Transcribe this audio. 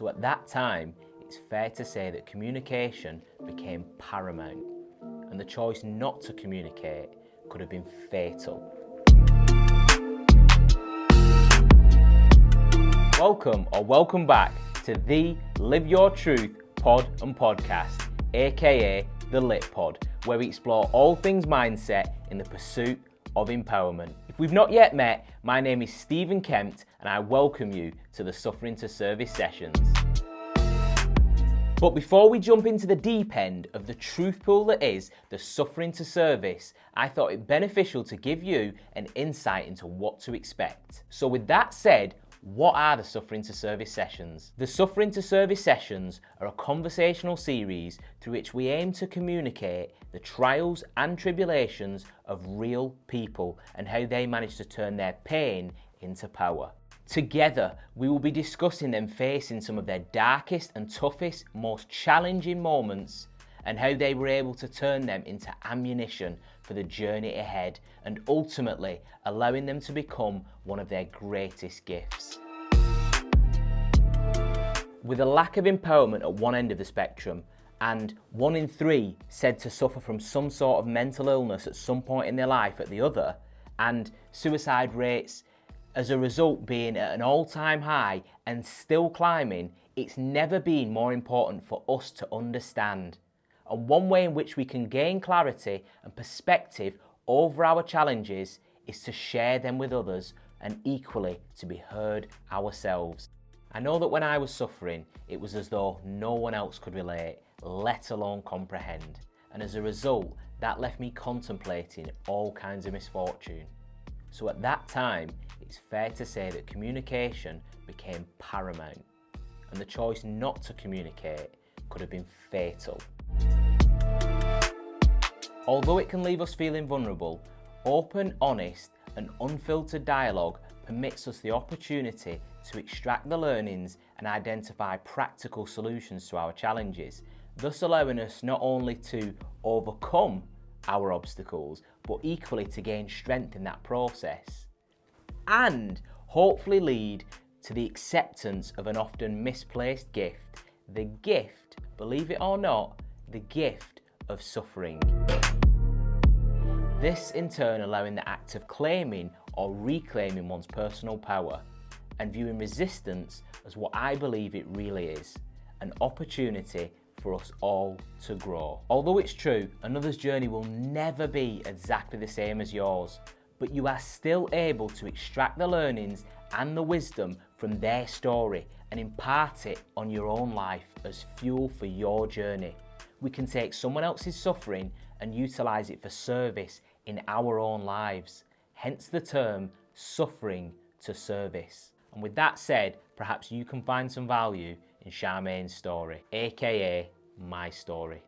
So at that time, it's fair to say that communication became paramount, and the choice not to communicate could have been fatal. Welcome back to the Live Your Truth pod and podcast, aka the Lit Pod, where we explore all things mindset in the pursuit of empowerment. If we've not yet met, my name is Stephen Kempt and I welcome you to the Suffering to Service sessions. But before we jump into the deep end of the truth pool that is the Suffering to Service, I thought it beneficial to give you an insight into what to expect. So with that said, what are the Suffering to Service sessions? The Suffering to Service sessions are a conversational series through which we aim to communicate the trials and tribulations of real people and how they manage to turn their pain into power. Together, we will be discussing them facing some of their darkest and toughest, most challenging moments and how they were able to turn them into ammunition for the journey ahead and ultimately allowing them to become one of their greatest gifts. With a lack of empowerment at one end of the spectrum and 1 in 3 said to suffer from some sort of mental illness at some point in their life at the other, and suicide rates as a result being at an all-time high and still climbing, it's never been more important for us to understand. And one way in which we can gain clarity and perspective over our challenges is to share them with others and equally to be heard ourselves. I know that when I was suffering, it was as though no one else could relate, let alone comprehend. And as a result, that left me contemplating all kinds of misfortune. So at that time, it's fair to say that communication became paramount, and the choice not to communicate could have been fatal. Although it can leave us feeling vulnerable, open, honest and unfiltered dialogue permits us the opportunity to extract the learnings and identify practical solutions to our challenges, thus allowing us not only to overcome our obstacles, but equally to gain strength in that process and hopefully lead to the acceptance of an often misplaced gift, the gift, believe it or not, the gift of suffering. This in turn allowing the act of claiming or reclaiming one's personal power and viewing resistance as what I believe it really is, an opportunity for us all to grow. Although it's true, another's journey will never be exactly the same as yours, but you are still able to extract the learnings and the wisdom from their story and impart it on your own life as fuel for your journey. We can take someone else's suffering and utilise it for service in our own lives, hence the term suffering to service. And with that said, perhaps you can find some value in Charmaine's story, aka my story.